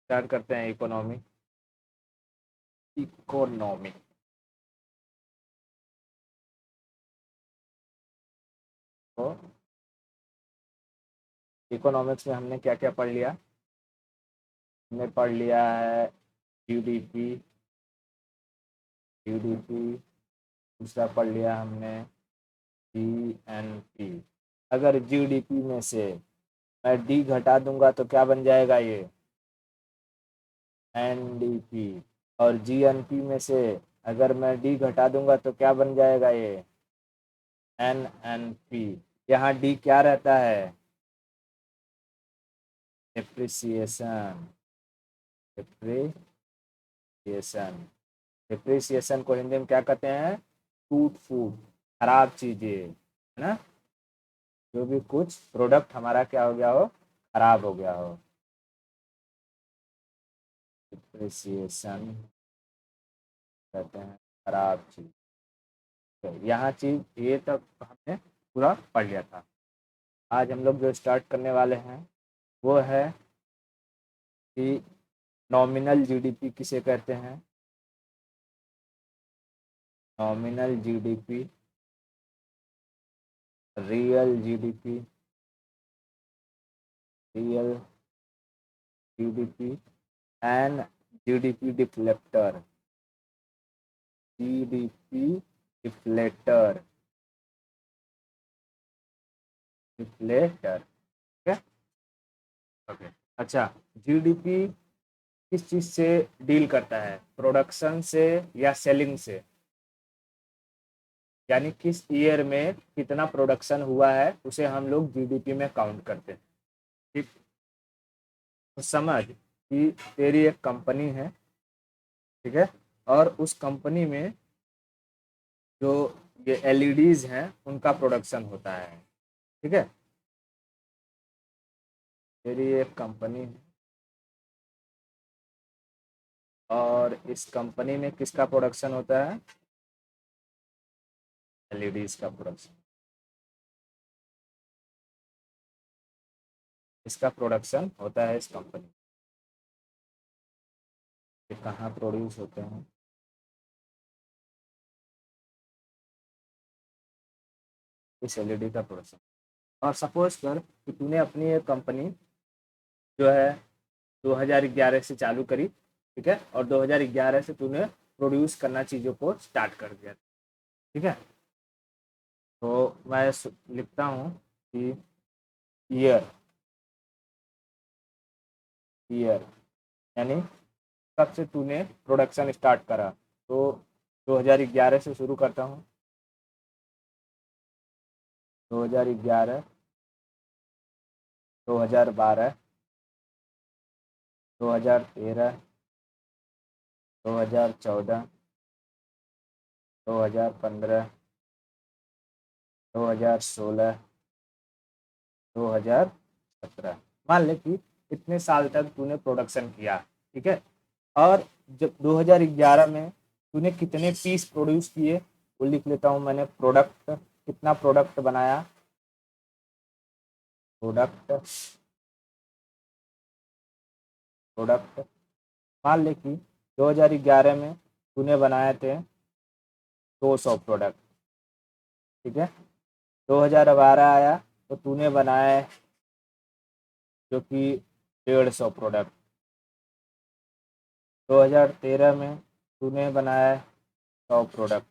Start करते हैं economy. Economy तो इकोनॉमिक्स में हमने क्या क्या पढ़ लिया? हमने पढ़ लिया है जीडीपी। जीडीपी दूसरा पढ़ लिया हमने जीएनपी। अगर जीडीपी में से मैं डी घटा दूंगा तो क्या बन जाएगा ये? एनडीपी। और जीएनपी में से अगर मैं डी घटा दूंगा तो क्या बन जाएगा ये? एनएनपी। यहाँ डी क्या रहता है? डिप्रिसिएशन। डिप्रिसिएशन। डिप्रिसिएशन को हिंदी में क्या कहते हैं? टूट फूट, खराब चीजें, है ना? जो भी कुछ प्रोडक्ट हमारा क्या हो गया हो, खराब हो गया हो। डिप्रिसिएशन कहते हैं खराब चीज। तो यहाँ चीज ये तक हमने पूरा पढ़ लिया था। आज हम लोग जो स्टार्ट करने वाले हैं वो है कि नॉमिनल जीडीपी किसे कहते हैं? Nominal GDP, real GDP, real GDP and GDP deflector. GDP deflator. Deflator. ठीक है। ओके। अच्छा, जीडीपी किस चीज से डील करता है? प्रोडक्शन से या सेलिंग से? यानी किस ईयर में कितना प्रोडक्शन हुआ है उसे हम लोग जीडीपी में काउंट करते हैं। ठीक। तो समझ कि तेरी एक कंपनी है, ठीक है, और उस कंपनी में जो ये एलईडीज हैं उनका प्रोडक्शन होता है। ठीक है। तेरी एक कंपनी है और इस कंपनी में किसका प्रोडक्शन होता है? एलईडीज का प्रोडक्शन। इसका प्रोडक्शन होता है इस कंपनी। ये कहाँ प्रोड्यूस होते हैं? इस एलईडी का प्रोडक्शन। और सपोज कर कि तूने अपनी एक कंपनी जो है 2011 से चालू करी, ठीक है, और 2011 से तूने प्रोड्यूस करना चीज़ों को स्टार्ट कर दिया। ठीक है। तो मैं लिखता हूँ कि ईयर। ईयर यानी कब से तूने प्रोडक्शन स्टार्ट करा। तो 2011 से शुरू करता हूँ। 2011, 2012, 2013, 2014, 2015, 2016, 2017। मान ले कि इतने साल तक तूने प्रोडक्शन किया। ठीक है। और जब 2011 में तूने कितने पीस प्रोड्यूस किए वो लिख लेता हूँ मैंने। प्रोडक्ट, कितना प्रोडक्ट बनाया? प्रोडक्ट। प्रोडक्ट मान ले कि 2011 में तूने बनाए थे 200 प्रोडक्ट। ठीक है। 2012 आया तो तूने बनाए जो कि 150 प्रोडक्ट। 2013 में तूने बनाया 100 प्रोडक्ट।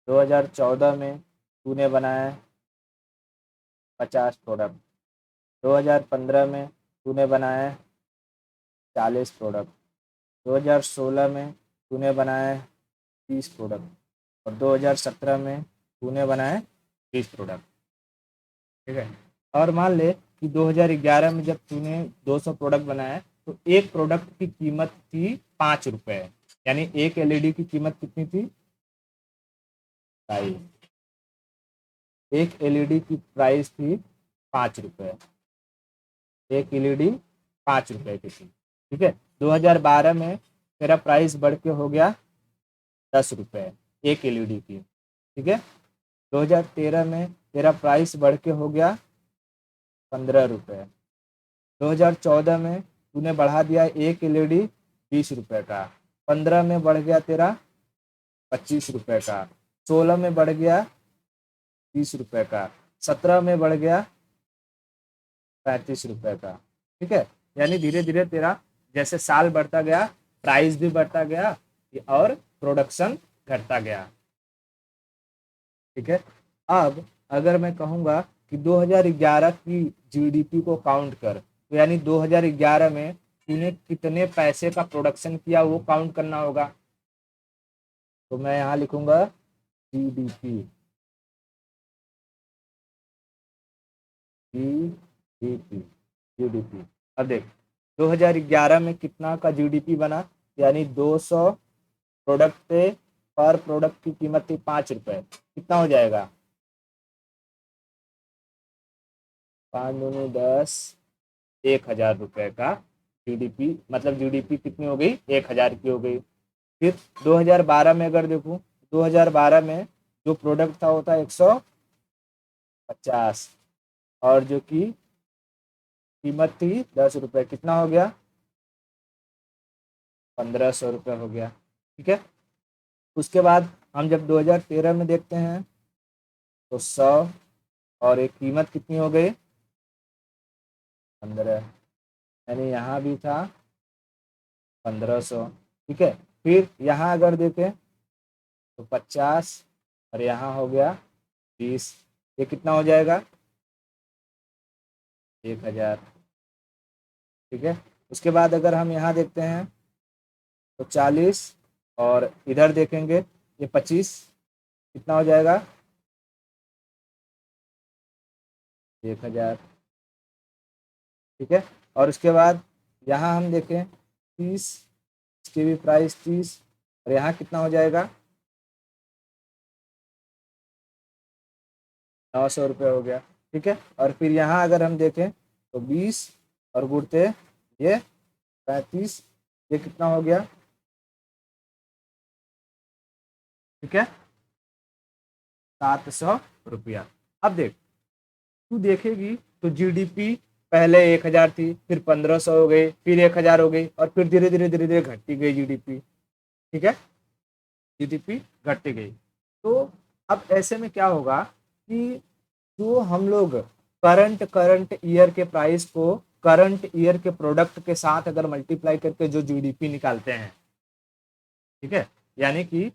2014 में तूने बनाए 50 प्रोडक्ट। 2015 में तूने बनाए 40 प्रोडक्ट। 2016 में तूने बनाए 30 प्रोडक्ट और 2017 में तूने बनाए 30 प्रोडक्ट। ठीक है। और मान ले कि 2011 में जब तूने 200 प्रोडक्ट बनाए तो एक प्रोडक्ट की कीमत थी 5 रुपए। यानी एक एलईडी की कीमत कितनी थी? 5। एक एलईडी की प्राइस थी 5 रुपए। एक एलईडी 5 रुपए की थी। ठीक है। 2012 में तेरा प्राइस बढ़ के हो गया 10 रुपए एक एलईडी की। ठीक है। 2013 में तेरा प्राइस बढ़ के हो गया 15 रुपए। 2014 में तूने बढ़ा दिया एक एलईडी 20 रुपए का, 15 में बढ़ गया तेरा 25 रुपए का, 16 में बढ़ गया 30 रुपए का, 17 में बढ़ गया 35 रुपए का। ठीक है, यानी धीरे धीरे तेरा जैसे साल बढ़ता गया प्राइस भी बढ़ता गया और प्रोडक्शन घटता गया। ठीक है, अब अगर मैं कहूँगा कि 2011 की जीडीपी को काउंट कर, तो यानी 2011 में तूने कितने पैसे का प्रोडक्शन किया वो काउंट करना होगा। तो मैं यहाँ लिखूंगा जीडीपी, जीडीपी, जीडीपी। अब देख 2011 में कितना का जीडीपी बना, यानी 200 प्रोडक्ट पे, पर प्रोडक्ट की कीमत थी 5 रुपए, कितना हो जाएगा 5 दूनी 10, 1000 रुपए का जीडीपी, मतलब जीडीपी कितनी हो गई 1000 की हो गई। फिर 2012 में अगर देखूं, 2012 में जो प्रोडक्ट था वो था 150 और जो कि कीमत थी 10 रुपए, कितना हो गया 1500 रुपये हो गया। ठीक है, उसके बाद हम जब 2013 में देखते हैं तो 100 और एक कीमत कितनी हो गई 15, यानी यहाँ भी था 1500। ठीक है, फिर यहाँ अगर देखें तो 50 और यहाँ हो गया 20, ये कितना हो जाएगा 1000। ठीक है, उसके बाद अगर हम यहाँ देखते हैं तो 40 और इधर देखेंगे ये 25, कितना हो जाएगा 1000। ठीक है, और उसके बाद यहाँ हम देखें 30, इसकी भी प्राइस 30 और यहाँ कितना हो जाएगा 900 रुपये हो गया। ठीक है, और फिर यहाँ अगर हम देखें तो 20 और गुड़ते ये 35, ये कितना हो गया। ठीक है, 700 रुपया। अब देख तू देखेगी तो जीडीपी पहले 1000 थी, फिर 1500 हो गई, फिर 1000 हो गई और फिर धीरे धीरे धीरे धीरे घटती गई जीडीपी। ठीक है, जीडीपी घटती गई। तो अब ऐसे में क्या होगा कि जो हम लोग करंट करंट ईयर के प्राइस को करंट ईयर के प्रोडक्ट के साथ अगर मल्टीप्लाई करके जो जीडीपी निकालते हैं, ठीक है, यानी कि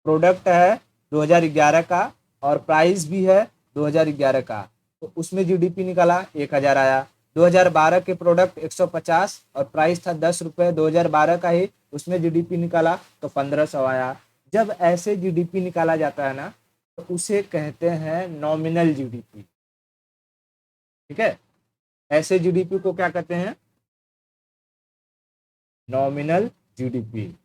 प्रोडक्ट है 2011 का और प्राइस भी है 2011 का, तो उसमें जीडीपी निकाला 1000 आया। 2012 के प्रोडक्ट 150 और प्राइस था 10 रुपये 2012 का ही, उसमें जीडीपी निकाला तो 1500 आया। जब ऐसे जीडीपी निकाला जाता है ना तो उसे कहते हैं नॉमिनल जीडीपी। ठीक है, ऐसे जीडीपी को क्या कहते हैं नॉमिनल जीडीपी,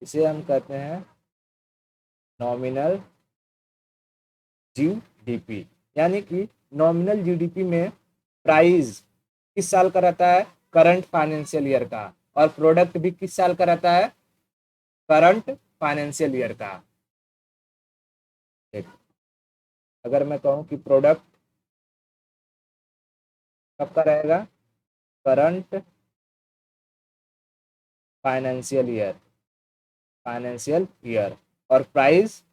इसे हम कहते हैं नॉमिनल जीडीपी। यानी कि नॉमिनल जीडीपी में प्राइस किस साल का रहता है करंट फाइनेंशियल ईयर का, और प्रोडक्ट भी किस साल का रहता है करंट फाइनेंशियल ईयर का। अगर मैं कहूं कि प्रोडक्ट कब का रहेगा current financial year, financial year, और प्राइस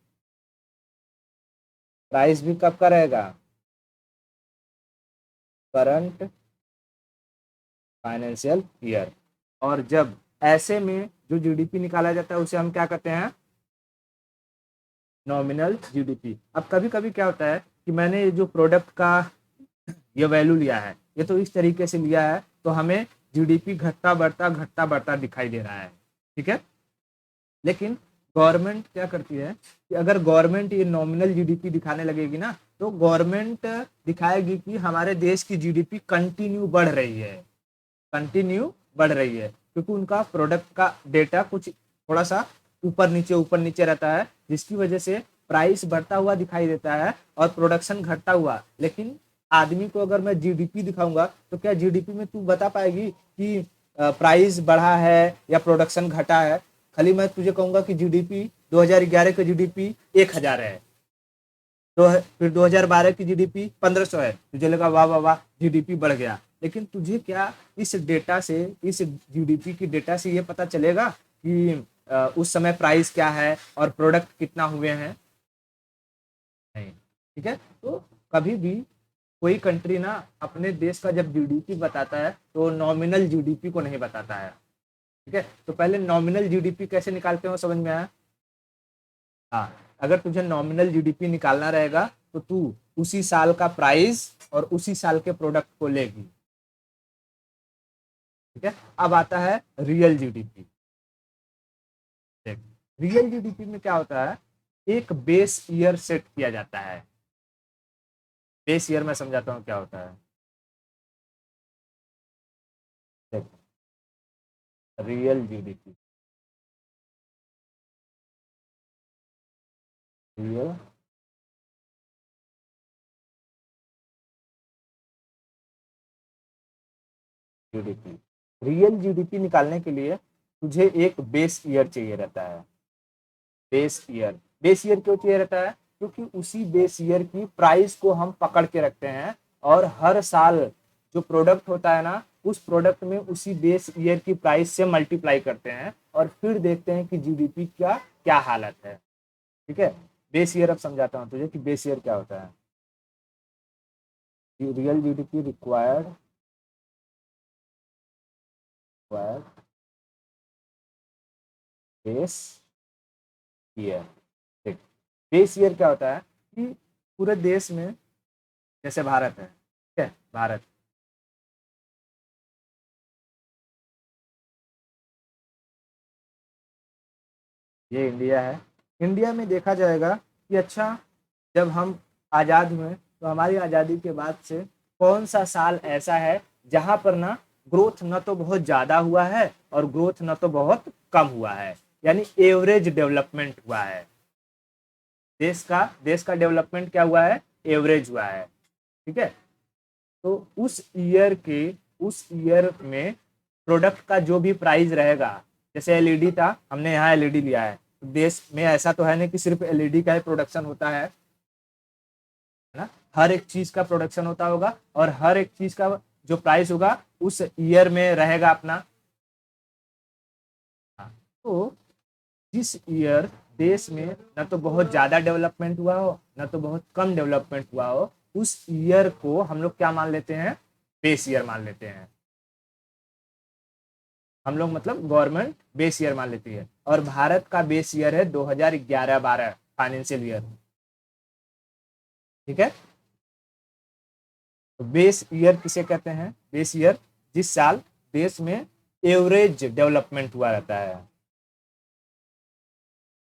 प्राइस भी कब का रहेगा करंट फाइनेंशियल ईयर। और जब ऐसे में जो जीडीपी निकाला जाता है उसे हम क्या कहते हैं नॉमिनल जीडीपी। अब कभी कभी क्या होता है कि मैंने जो प्रोडक्ट का ये वैल्यू लिया है ये तो इस तरीके से लिया है तो हमें जीडीपी घटता बढ़ता दिखाई दे रहा है। ठीक है, लेकिन गवर्नमेंट क्या करती है कि अगर गवर्नमेंट ये नॉमिनल जीडीपी दिखाने लगेगी ना तो गवर्नमेंट दिखाएगी कि हमारे देश की जीडीपी कंटिन्यू बढ़ रही है, कंटिन्यू बढ़ रही है, क्योंकि उनका प्रोडक्ट का डेटा कुछ थोड़ा सा ऊपर नीचे रहता है, जिसकी वजह से प्राइस बढ़ता हुआ दिखाई देता है और प्रोडक्शन घटता हुआ। लेकिन आदमी को अगर मैं जीडीपी दिखाऊंगा तो क्या जीडीपी में तू बता पाएगी कि प्राइस बढ़ा है या प्रोडक्शन घटा है। खाली मैं तुझे कहूंगा कि जीडीपी 2011 का जीडीपी 1000 है, फिर 2012 की जीडीपी 1500 है, तुझे लगा वाह वाह वाह जीडीपी बढ़ गया, लेकिन तुझे क्या इस डेटा से, इस जीडीपी की डेटा से ये पता चलेगा कि उस समय प्राइस क्या है और प्रोडक्ट कितना हुए हैं? नहीं। ठीक है, तो कभी भी कोई कंट्री ना अपने देश का जब जीडीपी बताता है तो नॉमिनल जीडीपी को नहीं बताता है। ठीक है, तो पहले नॉमिनल जीडीपी कैसे निकालते हो, समझ में आया? हाँ, अगर तुझे नॉमिनल जीडीपी निकालना रहेगा तो तू उसी साल का प्राइस और उसी साल के प्रोडक्ट को लेगी। ठीक है, अब आता है रियल जीडीपी। देख, रियल जीडीपी में क्या होता है, एक बेस ईयर सेट किया जाता है। बेस ईयर मैं समझाता हूँ क्या होता है। देख, real GDP, real GDP, real GDP निकालने के लिए तुझे एक बेस ईयर चाहिए रहता है। बेस ईयर, बेस ईयर क्यों चाहिए रहता है? क्योंकि उसी बेस ईयर की प्राइस को हम पकड़ के रखते हैं और हर साल जो प्रोडक्ट होता है ना, उस प्रोडक्ट में उसी बेस ईयर की प्राइस से मल्टीप्लाई करते हैं और फिर देखते हैं कि जीडीपी का क्या हालत है। ठीक है, बेस ईयर अब समझाता हूँ तुझे कि बेस ईयर क्या होता है। Real GDP required base year. ठीक, बेस ईयर क्या होता है कि पूरे देश में, जैसे भारत है, ठीक है, भारत, ये इंडिया है। इंडिया में देखा जाएगा कि अच्छा, जब हम आज़ाद हुए तो हमारी आज़ादी के बाद से कौन सा साल ऐसा है जहाँ पर ना ग्रोथ न तो बहुत ज़्यादा हुआ है और ग्रोथ न तो बहुत कम हुआ है, यानी एवरेज डेवलपमेंट हुआ है। देश का डेवलपमेंट क्या हुआ है? एवरेज हुआ है। ठीक है, तो उस ईयर में प्रोडक्ट का जो भी प्राइस रहेगा, जैसे एलईडी था, हमने यहाँ एलईडी लिया है, तो देश में ऐसा तो है नहीं कि सिर्फ एलईडी का ही प्रोडक्शन होता है ना, हर एक चीज का प्रोडक्शन होता होगा और हर एक चीज का जो प्राइस होगा उस ईयर में रहेगा अपना। हाँ, तो जिस ईयर देश में न तो बहुत ज्यादा डेवलपमेंट हुआ हो न तो बहुत कम डेवलपमेंट हुआ हो, उस ईयर को हम लोग क्या मान लेते हैं? बेस ईयर मान लेते हैं। हम लोग मतलब गवर्नमेंट बेस ईयर मान लेती है, और भारत का बेस ईयर है 2011-12 फाइनेंशियल ईयर। ठीक है, तो बेस ईयर किसे कहते हैं? बेस ईयर जिस साल देश में एवरेज डेवलपमेंट हुआ रहता है।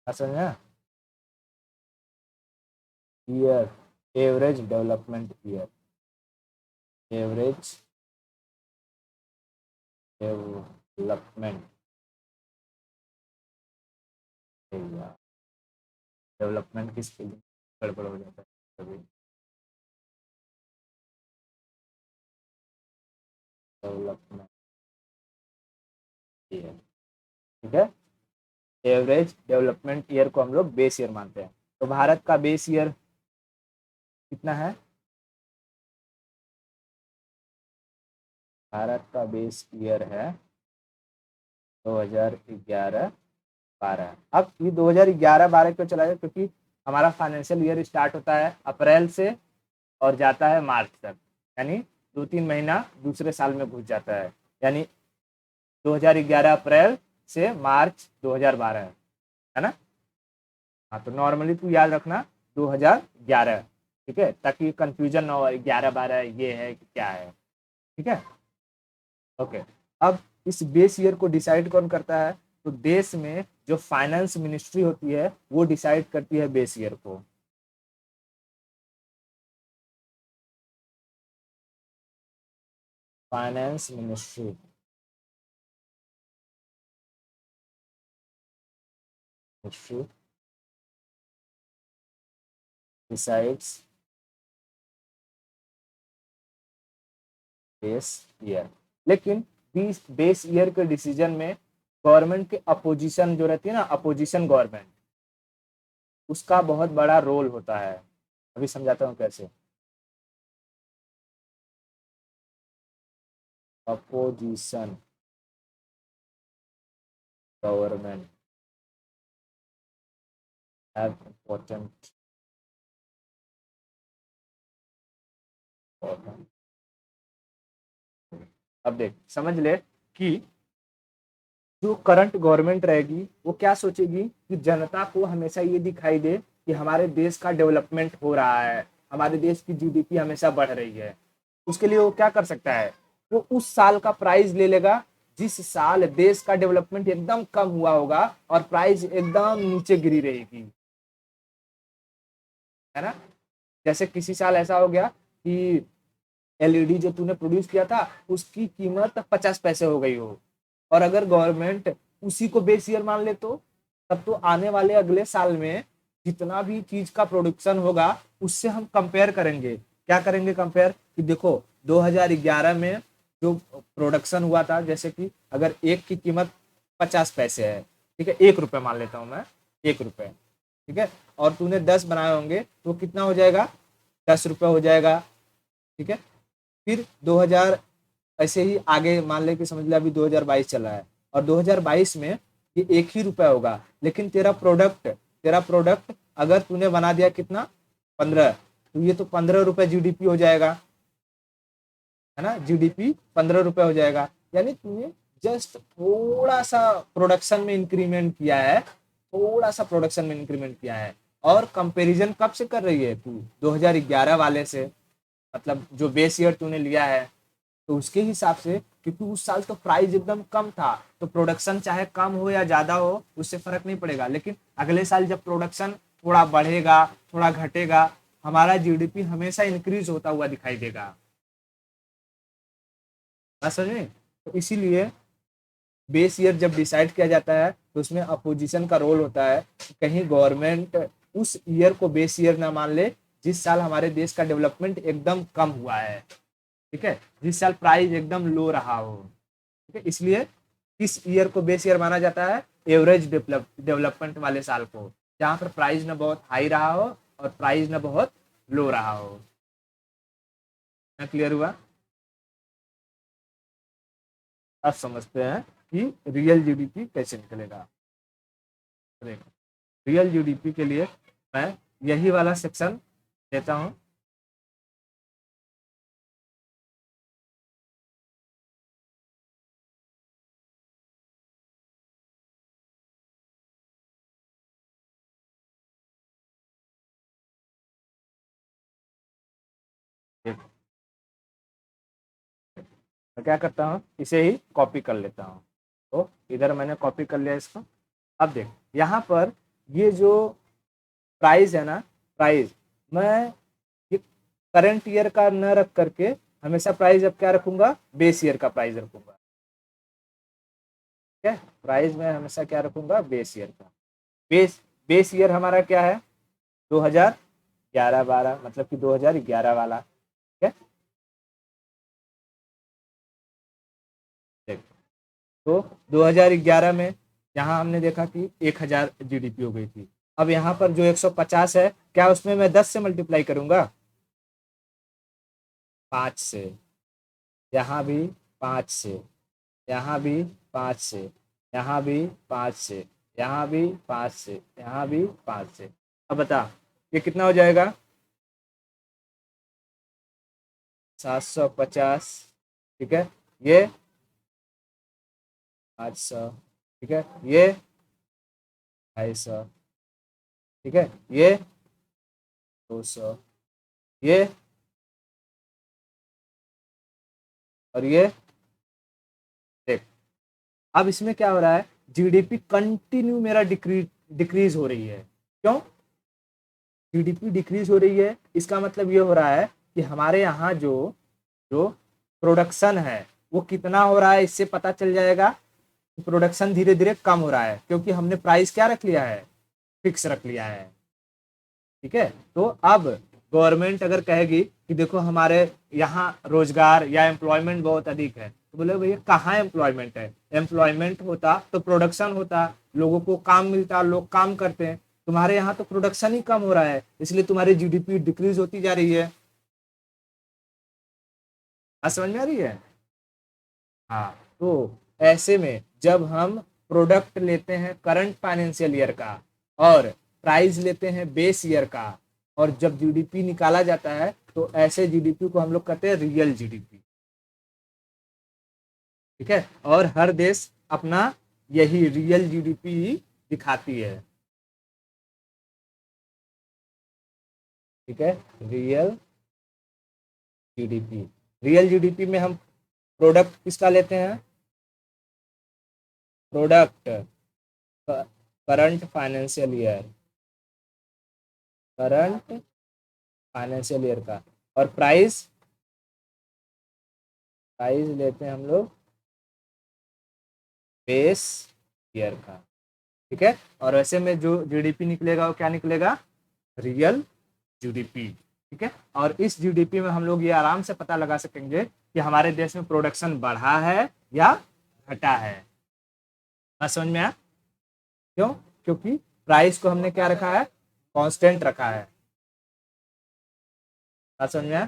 समझा? Year, average development year, average development year. Development की स्पेलिंग गड़बड़ हो जाता है कभी। Development year. ठीक है, एवरेज डेवलपमेंट ईयर को हम लोग बेस ईयर मानते हैं। तो भारत का बेस ईयर कितना है? भारत का बेस ईयर है 2011-12। अब ये 2011-12 क्यों चला गया? क्योंकि हमारा फाइनेंशियल ईयर स्टार्ट होता है अप्रैल से और जाता है मार्च तक, यानी 2-3 महीना दूसरे साल में घुस जाता है, यानी 2011 अप्रैल से मार्च 2012, है ना? हाँ, तो नॉर्मली तू याद रखना 2011। ठीक है, ताकि कंफ्यूजन ना हो 11-12 ये है कि क्या है। ठीक है, ओके। अब इस बेस ईयर को डिसाइड कौन करता है? तो देश में जो फाइनेंस मिनिस्ट्री होती है वो डिसाइड करती है बेस ईयर को। Finance ministry, ministry decides base year. लेकिन बेस ईयर के डिसीजन में गवर्नमेंट के अपोजिशन जो रहती है ना, अपोजिशन गवर्नमेंट, उसका बहुत बड़ा रोल होता है। अभी समझाता हूँ कैसे। अपोजिशन गवर्नमेंट हैव इम्पोर्टेंट अब देख समझ ले कि जो करंट गवर्नमेंट रहेगी वो क्या सोचेगी कि जनता को हमेशा ये दिखाई दे कि हमारे देश का डेवलपमेंट हो रहा है, हमारे देश की जीडीपी हमेशा बढ़ रही है। उसके लिए वो क्या कर सकता है, वो उस साल का प्राइस ले लेगा जिस साल देश का डेवलपमेंट एकदम कम हुआ होगा और प्राइस एकदम नीचे गिरी रहेगी, है ना। जैसे किसी साल ऐसा हो गया कि एलईडी जो तूने प्रोड्यूस किया था उसकी कीमत 50 पैसे हो गई हो, और अगर गवर्नमेंट उसी को बेस ईयर मान ले तो तब तो आने वाले अगले साल में जितना भी चीज का प्रोडक्शन होगा उससे हम कंपेयर करेंगे। क्या करेंगे कंपेयर, कि देखो 2011 में जो प्रोडक्शन हुआ था, जैसे कि अगर एक की कीमत 50 पैसे है, ठीक है, 1 रुपये मान लेता हूँ मैं, 1 रुपये, ठीक है, और तूने 10 बनाए होंगे तो कितना हो जाएगा, 10 रुपये हो जाएगा, ठीक है। फिर 2000 ऐसे ही आगे मान ले कि समझ ले अभी 2022 चल रहा है और 2022 में ये 1 ही रुपया होगा, लेकिन तेरा प्रोडक्ट अगर तूने बना दिया कितना, 15, तो ये तो 15 रुपये जीडीपी हो जाएगा, है ना, जीडीपी 15 रुपये हो जाएगा। यानी तूने जस्ट थोड़ा सा प्रोडक्शन में इंक्रीमेंट किया है, थोड़ा सा प्रोडक्शन में इंक्रीमेंट किया है। और कंपैरिजन कब से कर रही है तू, 2011 वाले से, मतलब जो बेस ईयर तूने लिया है तो उसके हिसाब से, क्योंकि उस साल तो प्राइस एकदम कम था तो प्रोडक्शन चाहे कम हो या ज्यादा हो उससे फर्क नहीं पड़ेगा, लेकिन अगले साल जब प्रोडक्शन थोड़ा बढ़ेगा थोड़ा घटेगा, हमारा जीडीपी हमेशा इंक्रीज होता हुआ दिखाई देगा। बात समझ में, तो इसीलिए बेस ईयर जब डिसाइड किया जाता है तो उसमें अपोजिशन का रोल होता है कि कहीं गवर्नमेंट उस ईयर को बेस ईयर ना मान ले जिस साल हमारे देश का डेवलपमेंट एकदम कम हुआ है, ठीक है, जिस साल प्राइस एकदम लो रहा हो, ठीक है। इसलिए किस ईयर को बेस ईयर माना जाता है, एवरेज डेवलपमेंट वाले साल को, जहां पर प्राइस ना बहुत हाई रहा हो और प्राइस ना बहुत लो रहा हो। क्लियर हुआ। अब समझते हैं कि रियल जीडीपी कैसे निकलेगा। रियल जीडीपी के लिए मैं यही वाला सेक्शन देता हूं। मैं क्या करता हूँ, इसे ही कॉपी कर लेता हूँ। तो इधर मैंने कॉपी कर लिया इसको। अब देख यहाँ पर ये जो प्राइस है ना, प्राइस मैं ये करंट ईयर का न रख करके हमेशा प्राइस अब क्या रखूंगा, बेस ईयर का प्राइस रखूंगा, ठीक है। प्राइस में हमेशा क्या रखूंगा, बेस ईयर का। बेस बेस ईयर हमारा क्या है, 2011-12, मतलब कि 2011 वाला, ठीक है। देख तो 2011 में यहाँ हमने देखा कि 1000 जीडीपी हो गई थी। अब यहाँ पर जो 150 है, क्या उसमें मैं 10 से मल्टीप्लाई करूंगा, 5 से, यहाँ भी 5 से, यहाँ भी 5 से, यहाँ भी 5 से, यहाँ भी 5 से, यहाँ भी 5 से। अब बता ये कितना हो जाएगा, 750, ठीक है, ये 800, ठीक है, ये 250, ठीक है, ये 200, ये और ये। देख अब इसमें क्या हो रहा है, जीडीपी कंटिन्यू मेरा डिक्रीज हो रही है। क्यों जीडीपी डिक्रीज हो रही है, इसका मतलब ये हो रहा है कि हमारे यहाँ जो जो प्रोडक्शन है वो कितना हो रहा है, इससे पता चल जाएगा कि प्रोडक्शन धीरे धीरे कम हो रहा है, क्योंकि हमने प्राइस क्या रख लिया है, फिक्स रख लिया है, ठीक है। तो अब गवर्नमेंट अगर कहेगी कि देखो हमारे यहाँ रोजगार या एम्प्लॉयमेंट बहुत अधिक है, तो बोले भैया कहाँ एम्प्लॉयमेंट है, एम्प्लॉयमेंट होता तो प्रोडक्शन होता, लोगों को काम मिलता, लोग काम करते हैं। तुम्हारे यहाँ तो प्रोडक्शन ही कम हो रहा है, इसलिए तुम्हारी जीडीपी डिक्रीज होती जा रही है। बात समझ में आ रही है? हाँ, तो ऐसे में जब हम प्रोडक्ट लेते हैं करंट फाइनेंशियल ईयर का और प्राइस लेते हैं बेस ईयर का, और जब जीडीपी निकाला जाता है तो ऐसे जीडीपी को हम लोग कहते हैं रियल जीडीपी। ठीक है, और हर देश अपना यही रियल जीडीपी दिखाती है। ठीक है, रियल जीडीपी। रियल जीडीपी में हम प्रोडक्ट किसका लेते हैं? Product current financial year, current financial year का, और प्राइस, प्राइस लेते हैं हम लोग बेस ईयर का। ठीक है, और वैसे में जो जीडीपी निकलेगा वो क्या निकलेगा? Real GDP. ठीक है, और इस जीडीपी में हम लोग ये आराम से पता लगा सकेंगे कि हमारे देश में प्रोडक्शन बढ़ा है या घटा है। बात समझ में आया? क्यों? क्योंकि प्राइस को हमने क्या रखा है? कांस्टेंट रखा है। बात समझ में आया?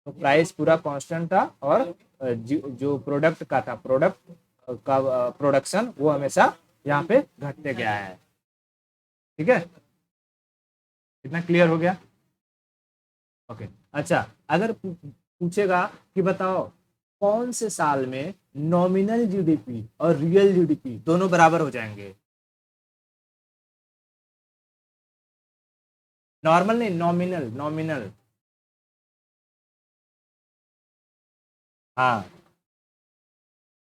तो प्राइस पूरा कांस्टेंट था, और जो प्रोडक्ट का था, प्रोडक्ट का प्रोडक्शन वो हमेशा यहाँ पे घटते गया है। ठीक है, इतना क्लियर हो गया? ओके। अच्छा, अगर पूछेगा कि बताओ कौन से साल में नॉमिनल जीडीपी और रियल जीडीपी दोनों बराबर हो जाएंगे? नॉर्मल नहीं, नॉमिनल, नॉमिनल। हाँ,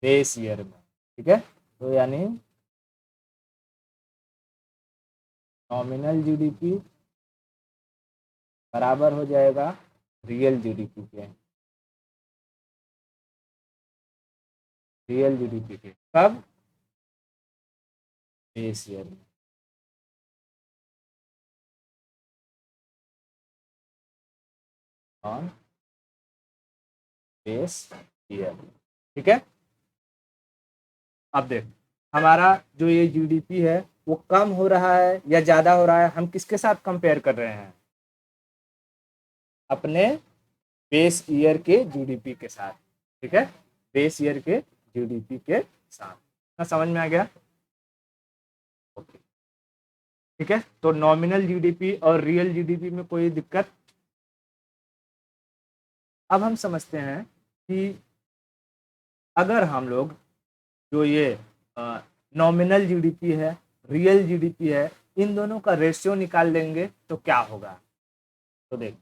बेस ईयर में। ठीक है, तो यानी नॉमिनल जीडीपी बराबर हो जाएगा रियल जीडीपी के। रियल जीडीपी के कब? बेस ईयर में। On base year. ठीक है, अब देख, हमारा जो ये जीडीपी है वो कम हो रहा है या ज्यादा हो रहा है, हम किसके साथ कंपेयर कर रहे हैं? अपने बेस ईयर के जीडीपी के साथ। ठीक है, बेस ईयर के जीडीपी के साथ। ना समझ में आ गया? ओके। ठीक है, तो नॉमिनल जीडीपी और रियल जीडीपी में कोई दिक्कत? अब हम समझते हैं कि अगर हम लोग जो ये नॉमिनल जीडीपी है, रियल जीडीपी है, इन दोनों का रेशियो निकाल लेंगे तो क्या होगा? तो देख,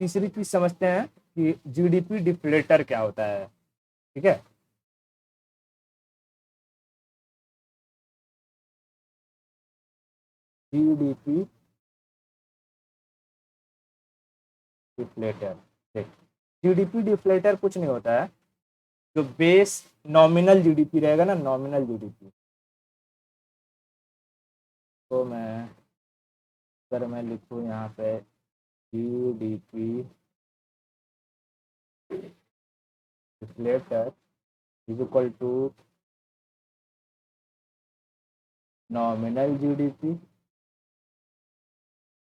तीसरी चीज समझते हैं कि जीडीपी डिफ्लेटर क्या होता है। ठीक है, जीडीपी डिफ्लेटर। देख, जीडीपी डिफ्लेटर कुछ नहीं होता है, जो बेस नॉमिनल जीडीपी रहेगा ना, नॉमिनल जीडीपी, तो अगर मैं लिखूँ यहाँ पे GDP deflator is equal to nominal GDP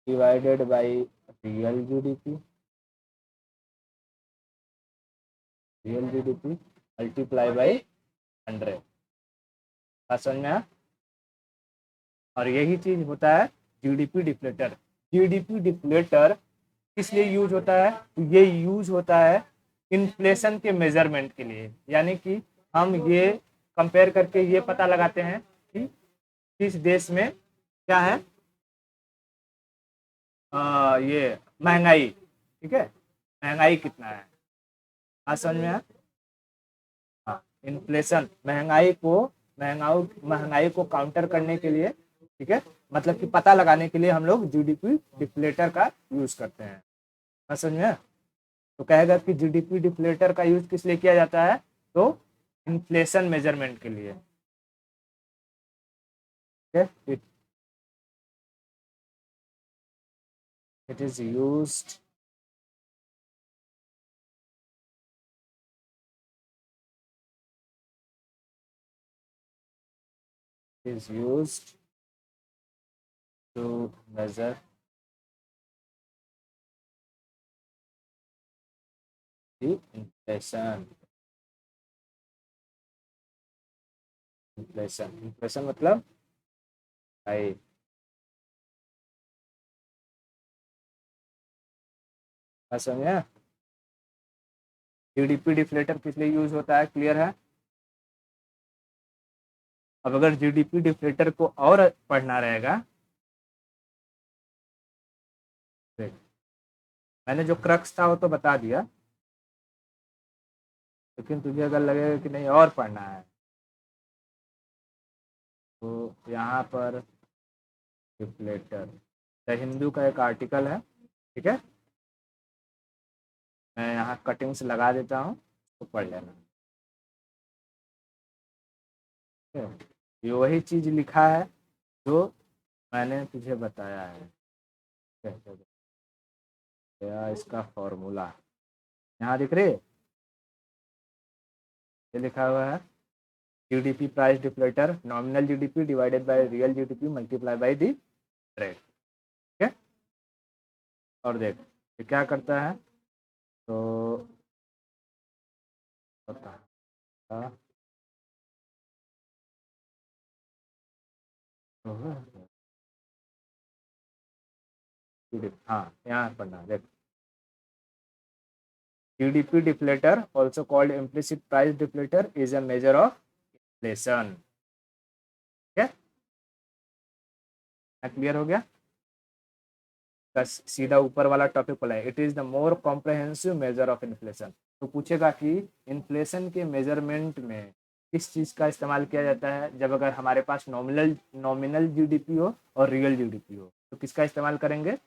divided by real GDP, real GDP multiply by 100। बात समझ में आया? और यही चीज होता है जीडीपी डिफ्लेटर। जीडीपी डिफ्लेटर किस लिए यूज होता है? तो ये यूज होता है इन्फ्लेशन के मेजरमेंट के लिए, यानी कि हम ये कंपेयर करके ये पता लगाते हैं कि किस देश में क्या है, ये महंगाई। ठीक है, महंगाई कितना है। आज समझ में आया? हाँ, इन्फ्लेशन, महंगाई को काउंटर करने के लिए, ठीक है, मतलब कि पता लगाने के लिए हम लोग जीडीपी डिफ्लेटर का यूज करते हैं। समझ में? तो कहेगा कि जीडीपी डिफ्लेटर का यूज किस लिए किया जाता है? तो इन्फ्लेशन मेजरमेंट के लिए। It is used is used to measure the inflation. Inflation मतलब भाई समझे। जीडीपी डिफ्लेटर किस लिए यूज होता है, क्लियर है। अब अगर जीडीपी डिफ्लेटर को और पढ़ना रहेगा, मैंने जो क्रक्स था वो तो बता दिया, लेकिन तुझे अगर लगेगा कि नहीं और पढ़ना है तो यहाँ पर डिफ्लेटर द हिंदू का एक आर्टिकल है, ठीक है, मैं यहाँ कटिंग्स लगा देता हूँ तो पढ़ लेना। ये वही चीज़ लिखा है जो मैंने तुझे बताया है। क्या इसका फॉर्मूला यहाँ दिख रही है, ये लिखा हुआ है GDP price deflator, nominal GDP divided by real GDP multiply by the rate, ठीक है। और देख ये क्या करता है, तो पता है हाँ यहाँ पढ़ना देख, GDP deflator, also called implicit price deflator, is a measure of inflation. ठीक है, क्लियर हो गया। सीधा ऊपर वाला टॉपिक बोला है, it is the more comprehensive measure of inflation. तो पूछेगा कि इन्फ्लेशन के मेजरमेंट में किस चीज का इस्तेमाल किया जाता है, जब अगर हमारे पास नॉमिनल जीडीपी हो और रियल जीडीपी हो तो किसका इस्तेमाल करेंगे,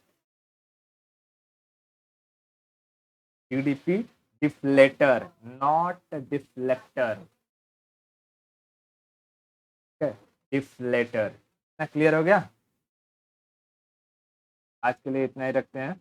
GDP deflator, not deflector, deflator. Clear हो गया। आज के लिए इतना ही रखते हैं।